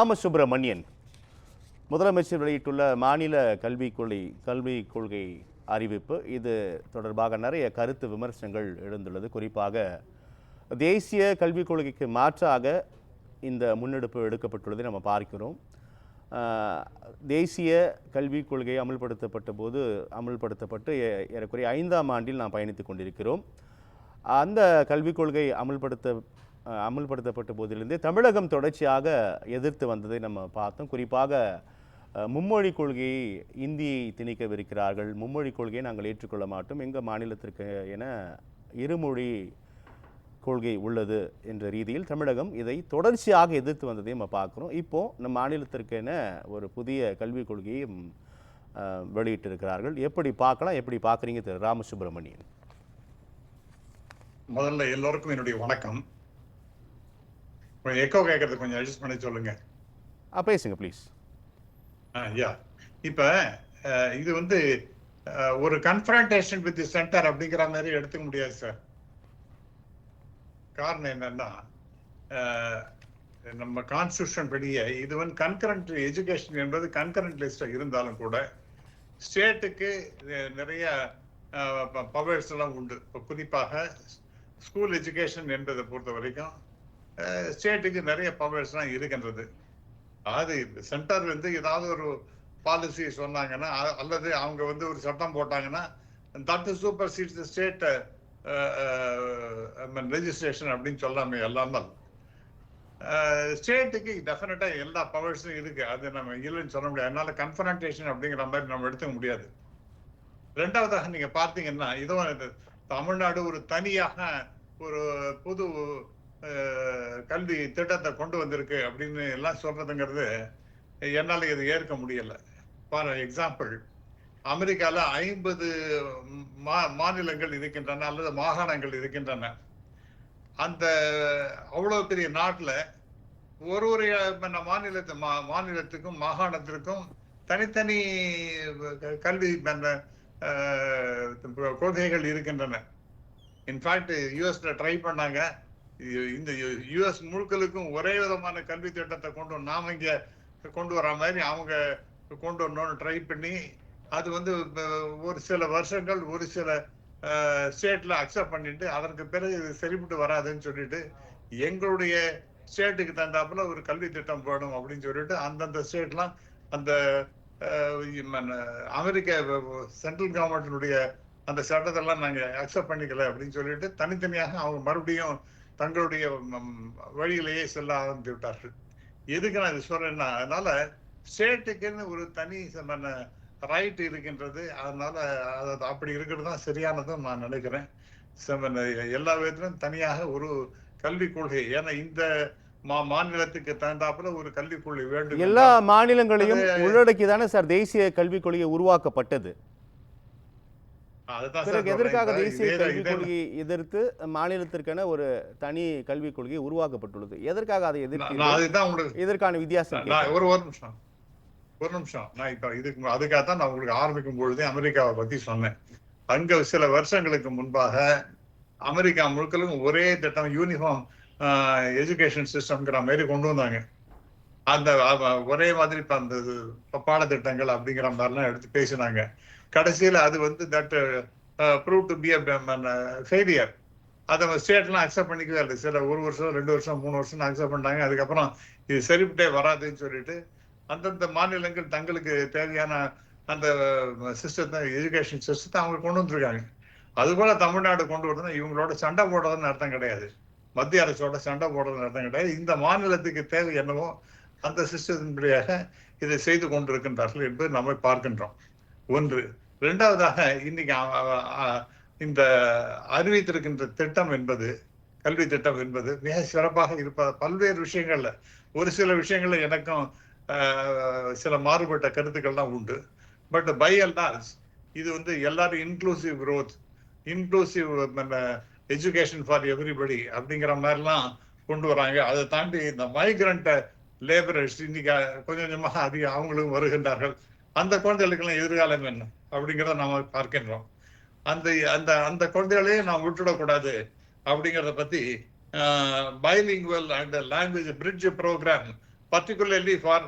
ராமசுப்ரமணியன் முதலமைச்சர் வெளியிட்டுள்ள மாநில கல்விக் கொள்கை அறிவிப்பு இது தொடர்பாக நிறைய கருத்து விமர்சனங்கள் எழுந்துள்ளது. குறிப்பாக தேசிய கல்விக் கொள்கைக்கு மாற்றாக இந்த முன்னெடுப்பு எடுக்கப்பட்டுள்ளதை நம்ம பார்க்கிறோம். தேசிய கல்விக் கொள்கை அமுல்படுத்தப்பட்டு ஏறக்குறைய 5ஆம் ஆண்டில் நாம் பயணித்துக் கொண்டிருக்கிறோம். அந்த கல்விக் கொள்கை அமுல்படுத்தப்பட்ட போதிலிருந்தே தமிழகம் தொடர்ச்சியாக எதிர்த்து வந்ததை நம்ம பார்த்தோம். குறிப்பாக மும்மொழி கொள்கையை இந்தியை திணிக்கவிருக்கிறார்கள், மும்மொழி கொள்கையை நாங்கள் ஏற்றுக்கொள்ள மாட்டோம், எங்கள் மாநிலத்திற்கு என இருமொழி கொள்கை உள்ளது என்ற ரீதியில் தமிழகம் இதை தொடர்ச்சியாக எதிர்த்து வந்ததை நம்ம பார்க்குறோம். இப்போது நம் மாநிலத்திற்கென ஒரு புதிய கல்விக் கொள்கையும் வெளியிட்டிருக்கிறார்கள். எப்படி பார்க்கலாம், எப்படி பார்க்குறீங்க திரு ராமசுப்ரமணியன்? முதல்ல எல்லோருக்கும் என்னுடைய வணக்கம். எக்கோ கேட்கறது கொஞ்சம் அட்ஜஸ்ட் பண்ணி சொல்லுங்க. பேசுங்க ப்ளீஸ். இப்ப இது வந்து ஒரு கன்ஃபரன்டேஷன் வித் தி சென்டர் அப்படிங்கிற மாதிரி எடுத்துக்க முடியாது சார். காரணம் என்னன்னா, நம்ம கான்ஸ்டியூஷன் படியே இது வந்து கன்கரண்ட் எஜுகேஷன் என்பது கன்கரண்ட் லிஸ்ட் இருந்தாலும் கூட ஸ்டேட்டுக்கு நிறைய பவர்ஸ் எல்லாம் உண்டு. இப்போ குறிப்பாக ஸ்கூல் எஜுகேஷன் என்பதை பொறுத்த வரைக்கும் ஸ்டேட்டுக்கு நிறைய பவர்ஸ்லாம் இருக்கின்றது. அது சென்டர் வந்து ஏதாவது ஒரு பாலிசி சொன்னாங்கன்னா அல்லது அவங்க வந்து ஒரு சட்டம் போட்டாங்கன்னா that supersedes state registration அப்படின்னு சொல்லாமே இல்லாமல் ஸ்டேட்டுக்கு டெஃபினட்டா எல்லா பவர்ஸும் இருக்கு. அது நம்ம இல்லைன்னு சொல்ல முடியாது. அதனால கன்ஃபரன்டேஷன் அப்படிங்கிற மாதிரி நம்ம எடுத்துக்க முடியாது. ரெண்டாவதாக நீங்க பார்த்தீங்கன்னா இதுவும் தமிழ்நாடு ஒரு தனியாக ஒரு புது கல்வி திட்டத்தை கொண்டு வந்திருக்கு அப்படின்னு எல்லாம் சொல்றதுங்கிறது என்னால இது ஏற்க முடியல. ஃபார் எக்ஸாம்பிள், அமெரிக்கால 50 மாநிலங்கள் இருக்கின்றன அல்லது மாகாணங்கள் இருக்கின்றன. அந்த அவ்வளவு பெரிய நாட்டுல ஒரு மாநிலத்துக்கும் மாகாணத்திற்கும் தனித்தனி கல்வி கொள்கைகள் இருக்கின்றன. இன்ஃபேக்ட் யூஎஸ்ல ட்ரை பண்ணாங்க, இந்த யூஎஸ் முழுக்களுக்கும் ஒரே விதமான கல்வி திட்டத்தை நாம இங்க கொண்டு வர மாதிரி அவங்க கொண்டு வரணும்னு ட்ரை பண்ணி அது வந்து ஒரு சில வருஷங்கள் ஒரு சில ஸ்டேட்ல அக்செப்ட் பண்ணிட்டு அதற்கு பிறகு இது சரிபட்டு வராதுன்னு சொல்லிட்டு எங்களுடைய ஸ்டேட்டுக்கு தந்தாப்புல ஒரு கல்வி திட்டம் போடணும் அப்படின்னு சொல்லிட்டு அந்தந்த ஸ்டேட்லாம் அந்த அமெரிக்க சென்ட்ரல் கவர்மெண்டினுடைய அந்த சட்டத்தெல்லாம் நாங்க அக்செப்ட் பண்ணிக்கல அப்படின்னு சொல்லிட்டு தனித்தனியாக அவங்க மறுபடியும் தங்களுடைய வழியிலேயே செல்ல ஆரம்பித்து விட்டார்கள். எதுக்கு நான் இது சொல்றேன்னா, அதனால ஸ்டேட்டுக்குன்னு ஒரு தனி ரைட் இருக்கின்றது. அதனால அப்படி இருக்கிறது தான் சரியானதும் நான் நினைக்கிறேன். எல்லா விதத்திலும் தனியாக ஒரு கல்விக் கொள்கை, ஏன்னா இந்த மாநிலத்துக்கு தகுந்தாப்புல ஒரு கல்விக் கொள்கை வேண்டும். எல்லா மாநிலங்களையும் உள்ளடக்கி தானே சார் தேசிய கல்விக் கொள்கை உருவாக்கப்பட்டது. எதற்காக தேசிய கல்விக் கொள்கையை எதிர்த்து மாநிலத்திற்கென ஒரு தனி கல்விக் கொள்கை உருவாக்கப்பட்டுள்ளது? எதற்காக அதை எதிர்த்து? இதற்கான வித்தியாசம் ஒரு நிமிஷம் நான் இப்ப அதுக்காகத்தான் நான் உங்களுக்கு ஆரம்பிக்கும் பொழுதே அமெரிக்காவை பத்தி சொன்னேன். அங்க சில வருஷங்களுக்கு முன்பாக அமெரிக்கா முழுக்களும் ஒரே திட்டம், யூனிஃபார்ம் எஜுகேஷன் சிஸ்டம்ங்கிற மாதிரி கொண்டு வந்தாங்க. அந்த ஒரே மாதிரி அந்த பாடத்திட்டங்கள் அப்படிங்கிற மாதிரிலாம் எடுத்து பேசினாங்க. கடைசியில் அது வந்து that prove to be failure. அதை ஸ்டேட்லாம் அக்செப்ட் பண்ணிக்கவே இல்லை. சில 1 வருஷம் 2 வருஷம் 3 வருஷம் அக்செப்ட் பண்ணாங்க. அதுக்கப்புறம் இது சரிப்பட்டே வராதுன்னு சொல்லிட்டு அந்தந்த மாநிலங்கள் தங்களுக்கு தேவையான அந்த சிஸ்டத்தை, எஜுகேஷன் சிஸ்டத்தை அவங்க கொண்டு வந்திருக்காங்க. அதுபோல தமிழ்நாடு கொண்டு வரதுன்னா இவங்களோட சண்டை போடுறதுன்னு அர்த்தம் கிடையாது, மத்திய அரசோட சண்டை போடுறதுன்னு அர்த்தம் கிடையாது. இந்த மாநிலத்துக்கு தேவை என்னவோ அந்த சிஸ்டத்தின்படியாக இதை செய்து கொண்டிருக்கின்றார்கள் என்பது நம்ம பார்க்கின்றோம். ஒன்று. இரண்டாவதாக இன்னைக்கு இந்த அறிவித்திருக்கின்ற திட்டம் என்பது, கல்வி திட்டம் என்பது மிக சிறப்பாக இருப்பது பல்வேறு விஷயங்கள்ல. ஒரு சில விஷயங்கள்ல எனக்கும் சில மாறுபட்ட கருத்துக்கள்லாம் உண்டு. பட் பை அண்ட் லார்ஜ் இது வந்து எல்லாரும் inclusive growth, inclusive education for everybody அப்படிங்கிற மாதிரிலாம் கொண்டு வராங்க. அதை தாண்டி இந்த மைக்ரண்ட் லேபரர்ஸ் இன்னைக்கு கொஞ்சம் கொஞ்சமாக அவங்களும் வருகின்றார்கள். அந்த குழந்தைகளுக்கெல்லாம் எதிர்காலம் என்ன அப்படிங்கிறத நாம பார்க்கின்றோம். அந்த அந்த அந்த குழந்தைகளையே நாம் விட்டுடக்கூடாது அப்படிங்கிறத பத்தி bilingual and language bridge program particularly for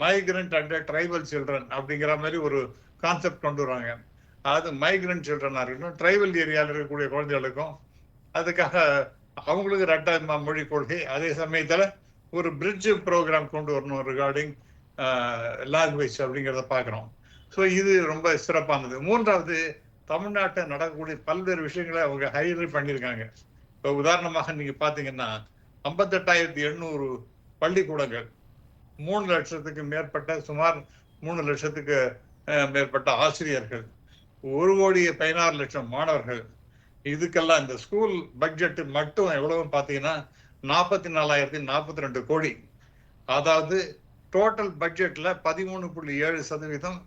migrant and tribal children அப்படிங்கிற மாதிரி ஒரு கான்செப்ட் கொண்டு வராங்க. அதாவது மைக்ரண்ட் சில்ட்ரனா இருக்கட்டும், ட்ரைபல் ஏரியாவில் இருக்கக்கூடிய குழந்தைகளுக்கும் அதுக்காக அவங்களுக்கு ரெட்ட மொழி கொள்கை, அதே சமயத்துல ஒரு பிரிட்ஜ் ப்ரோக்ராம் கொண்டு வரணும் ரிகார்டிங் லாங்குவேஜ் அப்படிங்கிறத பார்க்குறோம். ஸோ இது ரொம்ப சிறப்பானது. மூன்றாவது, தமிழ்நாட்டில் நடக்கக்கூடிய பல்வேறு விஷயங்களை அவங்க ஹைலைட் பண்ணியிருக்காங்க. இப்போ உதாரணமாக நீங்க பாத்தீங்கன்னா 58,800 பள்ளிக்கூடங்கள், 3 லட்சத்துக்கு மேற்பட்ட, சுமார் 3 லட்சத்துக்கு மேற்பட்ட ஆசிரியர்கள், 1,16,00,000 மாணவர்கள். இதுக்கெல்லாம் இந்த ஸ்கூல் பட்ஜெட் மட்டும் எவ்வளவு பாத்தீங்கன்னா 44,042 கோடி. அதாவது டோட்டல் பட்ஜெட்ல 13.7%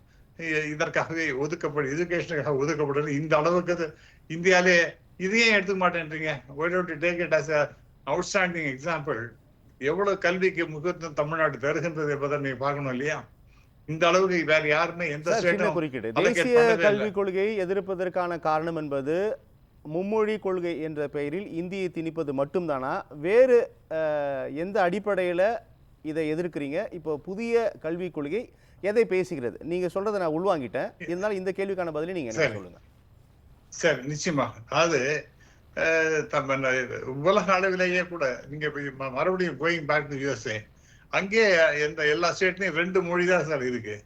இதற்காகவே எஜுகேஷனுக்காக ஒதுக்கப்படுது. இந்த அளவுக்கு இந்தியாலே இதையே எடுத்துக்க மாட்டேன்றீங்க. why don't you take it as a outstanding example? எவ்வளவு கல்விக்கு முக்கியத்துவம் தமிழ்நாடு தருகின்றது என்பதை நீங்க பார்க்கணும் இல்லையா? இந்த அளவுக்கு வேற யாருமே எந்த ஸ்டேட்டும் குறுக்கிட்டு தேசிய கல்விக் கொள்கையை எதிர்ப்பதற்கான காரணம் என்பது மும்மொழி கொள்கை என்ற பெயரில் இந்தியை திணிப்பது மட்டும்தானா? வேறு எந்த அடிப்படையில் இதை எதிர்க்கிறீங்க? இப்போ புதிய கல்விக் கொள்கை எதை பேசுகிறது? நீங்க சொல்றதை நான் உள்வாங்கிட்டேன். இருந்தாலும் இந்த கேள்விக்கான பதிலை நீங்க என்ன சொல்லுங்க. சரி, நிச்சயமா. அதாவது உலக அளவிலேயே கூட நீங்க மறுபடியும் கோயிங் பேக் டு யுஎஸ்ஏ, அங்கே எல்லா ஸ்டேட்லயும் 2 மொழி தான் சார் இருக்கு.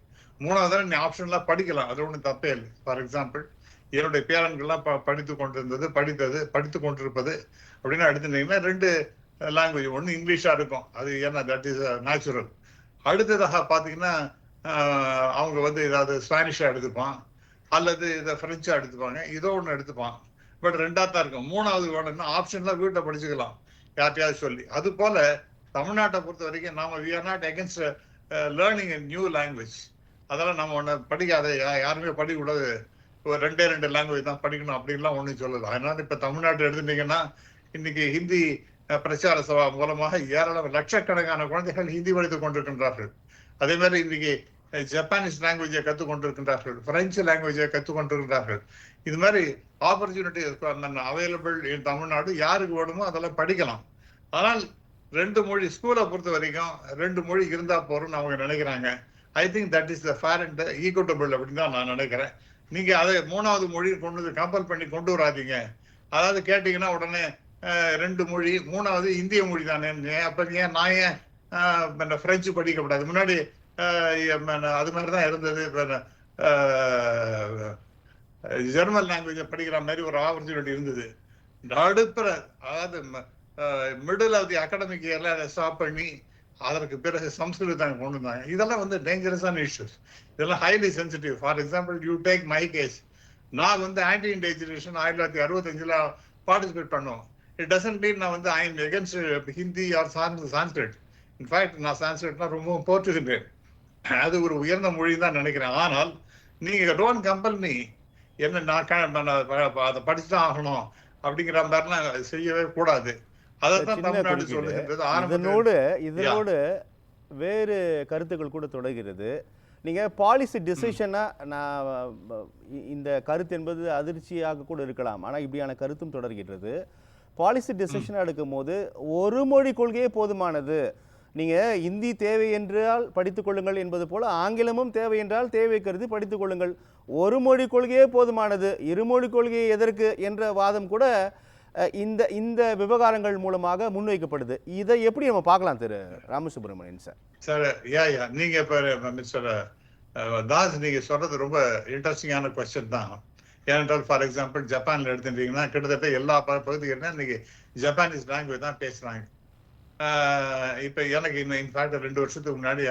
3வது நீ ஆப்ஷன்லாம் படிக்கலாம், அது ஒன்றும் தப்பே இல்லை. ஃபார் எக்ஸாம்பிள், என்னுடைய பேரன்கள்லாம் படித்து கொண்டிருப்பது அப்படின்னா எடுத்துட்டீங்கன்னா 2 லாங்குவேஜ். ஒன்று இங்கிலீஷா இருக்கும், அது ஏன்னா தட் இஸ் நேச்சுரல். அடுத்ததாக பாத்தீங்கன்னா அவங்க ஏதாவது ஸ்பானிஷா எடுத்துப்பான், அல்லது இதை பிரெஞ்சா எடுத்துப்பாங்க, இதோ ஒன்று எடுத்துப்பான். பட் 2ஆ தான் இருக்கும். 3வது வேணும்னா ஆப்ஷன்லாம் வீட்டை படிச்சுக்கலாம் யார்ட்டையாவது சொல்லி. அது போல தமிழ்நாட்டை பொறுத்த வரைக்கும் நாம we are not against learning a new language. அதெல்லாம் நம்ம ஒன்று படிக்காத, யாருமே படிக்கக்கூடாது, ஒரு 2 லாங்குவேஜ் தான் படிக்கணும் அப்படின்லாம் ஒன்றும் சொல்லல. அதனால இப்ப தமிழ்நாட்டை எடுத்துட்டீங்கன்னா இன்னைக்கு ஹிந்தி பிரச்சார சபா மூலமாக ஏராளம் லட்சக்கணக்கான குழந்தைகள் ஹிந்தி படித்துக் கொண்டிருக்கின்றார்கள். அதே மாதிரி இன்னைக்கு ஜப்பானீஸ் லாங்குவேஜை கற்றுக்கொண்டிருக்கின்றார்கள், பிரெஞ்சு லாங்குவேஜை கற்றுக்கொண்டிருக்கிறார்கள். இது மாதிரி ஆப்பர்ச்சுனிட்டி அவைலபிள் இன் தமிழ்நாடு. யாருக்கு வேணுமோ அதெல்லாம் படிக்கலாம். ஆனால் 2 மொழி ஸ்கூலை பொறுத்த வரைக்கும் 2 மொழி இருந்தா போறோம்னு அவங்க நினைக்கிறாங்க. I think that is the fair and equitable அப்படின்னு தான் நான் நினைக்கிறேன். நீங்க அதை 3வது மொழி கம்பல் பண்ணி கொண்டு வராதீங்க. அதாவது கேட்டீங்கன்னா உடனே 2 மொழி, 3வது இந்திய மொழி தானே, அப்ப ஏன் நான் ஏன் பிரெஞ்சு படிக்கப்படாது? முன்னாடி அது மாதிரிதான் இருந்தது. ஜெர்மன் லாங்குவேஜ் படிக்கிற மாதிரி ஒரு ஆப்பர்ச்சுனிட்டி இருந்தது. நடுப்புற, அதாவது மிடில் ஆஃப் தி அகாடமிக் இயர்ல அதை ஸ்டாப் பண்ணி அதற்கு பிறகு சம்ஸ்கிருதம் கொண்டு வந்தாங்க. இதெல்லாம் டேஞ்சரஸான இஷ்யூஸ், இதெல்லாம் highly sensitive. For example, you take my case. நான் ஆன்டி இண்டிஜினேஷன் 1965 பார்ட்டிசிபேட் பண்ணுவோம். இட் டசன்ட் மீன் நான் I am against Hindi or Sanskrit. In fact நான் சான்ஸ்கிரிட்னா ரொம்பவும் போற்றுகின்றேன். அது ஒரு உயர்ந்த மொழி தான் நினைக்கிறேன். ஆனால் நீங்க டோன்ட் கம்பல் மீ, என்ன நான் அதை படிச்சுதான் ஆகணும் அப்படிங்கிற மாதிரிலாம் செய்யவே கூடாது. அதான் தமிழ்நாடு சொல்லுகிறது. இதனோடு வேறு கருத்துக்கள் கூட தொடர்கிறது. நீங்க பாலிசி டிசிஷனா, நான் இந்த கருத்து என்பது அதிர்ச்சியாக கூட இருக்கலாம், ஆனா இப்படியான கருத்தும் தொடர்கிறது. பாலிசி டிசிஷன் எடுக்கும் போது ஒரு மொழி கொள்கையே போதுமானது, நீங்க இந்தி தேவை என்றால் படித்துக் கொள்ளுங்கள் என்பது போல ஆங்கிலமும் தேவை என்றால் தேவை கருதி படித்துக் கொள்ளுங்கள், ஒரு மொழி கொள்கையே போதுமானது, இருமொழி கொள்கையை எதற்கு என்ற வாதம் கூட இந்த இந்த விவகாரங்கள் மூலமாக முன்வைக்கப்படுது. இதை எப்படி நம்ம பார்க்கலாம் திரு ராமசுப்ரமணியன் சார்? சார், நீங்க இப்ப மிஸ்டர் தாஸ், நீங்க சொல்றது ரொம்ப இன்ட்ரெஸ்டிங்கான கொஸ்டின் தான். ஏனென்றால் ஃபார் எக்ஸாம்பிள் ஜப்பான்ல எடுத்துட்டீங்கன்னா கிட்டத்தட்ட எல்லா பகுதிகளிலும் இன்னைக்கு ஜப்பானீஸ் லாங்குவேஜ் தான் பேசுறாங்க. இப்ப எனக்கு இன்ஃபேக்ட் 2 வருஷத்துக்கு முன்னாடி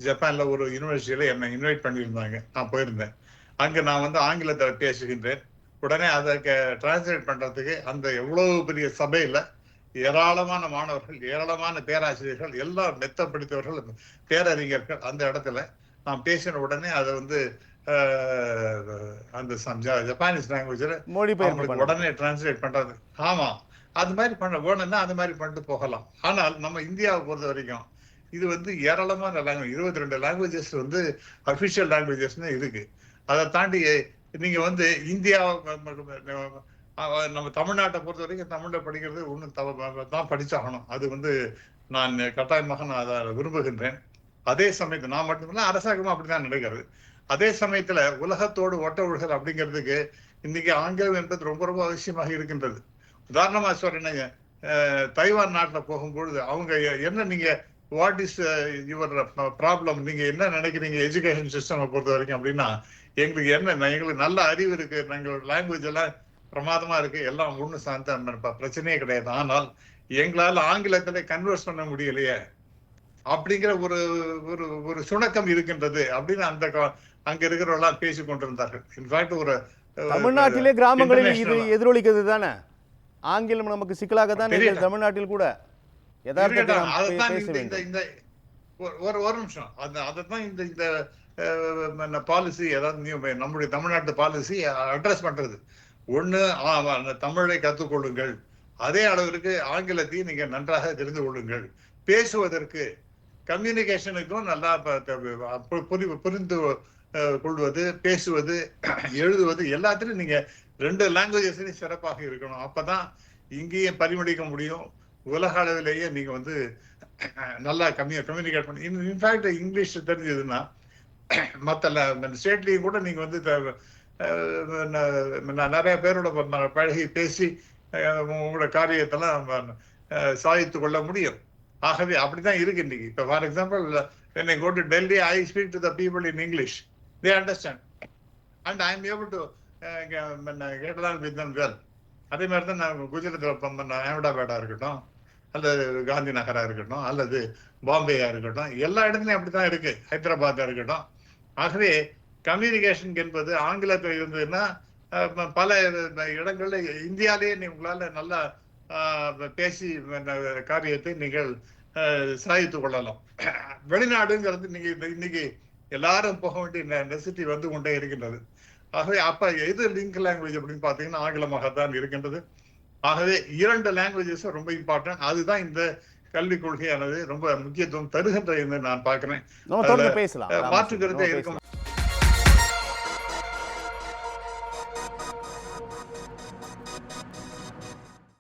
ஜப்பான்ல ஒரு யூனிவர்சிட்டியில என்னை இன்வைட் பண்ணியிருந்தாங்க. நான் போயிருந்தேன். அங்க நான் ஆங்கிலத்தை பேசுகின்றேன். உடனே அதை டிரான்ஸ்லேட் பண்றதுக்கு அந்த எவ்வளவு பெரிய சபையில ஏராளமான மாணவர்கள், ஏராளமான பேராசிரியர்கள், எல்லாம் மெத்த படித்தவர்கள், பேரறிஞர்கள் அந்த இடத்துல நான் பேசின உடனே அதை அந்த ஜப்பானீஸ் லாங்குவேஜ்ல உடனே டிரான்ஸ்லேட் பண்றது. ஆமா, அது மாதிரி பண்ண வேணும்னா அது மாதிரி பண்ணிட்டு போகலாம். ஆனால் நம்ம இந்தியாவை பொறுத்த வரைக்கும் இது ஏராளமான லாங்குவேஜ், 22 லாங்குவேஜஸ் அபிஷியல் லாங்குவேஜஸ்னு இருக்கு. அதை தாண்டி நீங்க இந்தியா, நம்ம தமிழ்நாட்டை பொறுத்த வரைக்கும் தமிழ்ல படிக்கிறது ஒன்றும் தான் படிச்சாகணும். அது நான் கட்டாயமாக நான் அதை விரும்புகின்றேன். அதே சமயத்தில் நான் மட்டுமில்ல, அரசாங்கமும் அப்படித்தான் நடக்கிறது. அதே சமயத்துல உலகத்தோடு ஒட்ட ஒழுகல் அப்படிங்கிறதுக்கு இன்னைக்கு ஆங்கிலம் என்பது ரொம்ப ரொம்ப அவசியமாக இருக்கின்றது. உதாரணமா சொல்றேன், தைவான் நாட்டுல போகும்பொழுது அவங்க என்ன நீங்க வாட் இஸ் யுவர் ப்ராப்ளம், நீங்க என்ன நினைக்கிறீங்க எஜுகேஷன் சிஸ்டம் பொறுத்த வரைக்கும் அப்படின்னா, எங்களுக்கு எங்களுக்கு நல்ல அறிவு இருக்கு, எங்களோட லாங்குவேஜ் எல்லாம் பிரமாதமா இருக்கு, எல்லாம் ஒண்ணு சார்ந்த பிரச்சனையே கிடையாது. ஆனால் எங்களால ஆங்கிலத்துல கன்வெர்ஸ் பண்ண முடியலையே அப்படிங்கிற ஒரு ஒரு ஒரு சுணக்கம் இருக்கின்றது அப்படின்னு அங்க இருக்கிறவர்களாம் பேசிக் கொண்டிருந்தார்கள். இன்ஃபேக்ட் ஒரு தமிழ்நாட்டிலே கிராமங்களில் இது எதிரொலிக்கிறது தானே, ஆங்கிலம் நமக்கு சிக்கலாக தான் தமிழ்நாட்டில் கூட யதார்த்தத்தை ஒரு நிமிஷம் அதான் இந்த பாலிசி, அதாவது நம்முடைய தமிழ்நாட்டு பாலிசி அட்ரஸ் பண்றது. ஒண்ணு தமிழை கற்றுக்கொள்ளுங்கள், அதே அளவிற்கு ஆங்கிலத்தையும் நீங்க நன்றாக தெரிந்து கொள்ளுங்கள். பேசுவதற்கு கம்யூனிகேஷனுக்கும் நல்லா புரிந்து கொள்வது, பேசுவது, எழுதுவது எல்லாத்திலும் நீங்க 2 லாங்குவேஜஸ்லயும் சிறப்பாக இருக்கணும். அப்பதான் இங்கேயும் பரிமளிக்க முடியும், உலக அளவிலேயே நீங்க வந்து நல்லா கம்யூனிகேட் பண்ணி. இன்ஃபேக்ட் இங்கிலீஷ் தெரிஞ்சதுன்னா மற்ற ஸ்டேட்லயும் கூட நீங்க வந்து நிறைய பேரோட பழகி பேசி உங்களோட காரியத்தெல்லாம் சாதித்து கொள்ள முடியும். ஆகவே அப்படிதான் இருக்கு இன்னைக்கு. இப்ப for example, when I go to Delhi, I speak to the people in English. They understand and I am able to get along with them well. அதே மாதிரி தான் நான் குஜராத்தில் அஹமதாபாடா இருக்கட்டும், அல்லது காந்தி நகரா இருக்கட்டும், அல்லது பாம்பேயா இருக்கட்டும், எல்லா இடத்துலையும் அப்படித்தான் இருக்கு, ஹைதராபாத்தா இருக்கட்டும். ஆகவே கம்யூனிகேஷன் என்பது ஆங்கிலத்தில் இருந்ததுன்னா பல இடங்கள்ல இந்தியாலேயே உங்களால நல்லா பேசி காரியத்தை நீங்கள் சாதித்துக் கொள்ளலாம். வெளிநாடுங்கிறது நீங்க இன்னைக்கு எல்லாரும் போக வேண்டிய நெசிட்டி வந்து கொண்டே இருக்கின்றது. ஆகவே அப்ப எது லிங்க் லாங்குவேஜ் அப்படின்னு பாத்தீங்கன்னா ஆங்கிலமாகத்தான் இருக்கின்றது. ஆகவே 2 லாங்குவேஜஸ் ரொம்ப இம்பார்ட்டன்ட். அதுதான் இந்த கல்விக் கொள்கையானது ரொம்ப முக்கியத்துவம் தருகின்ற என்று நான் பார்க்கிறேன். மாற்றுக்கிறதே இருக்கும்.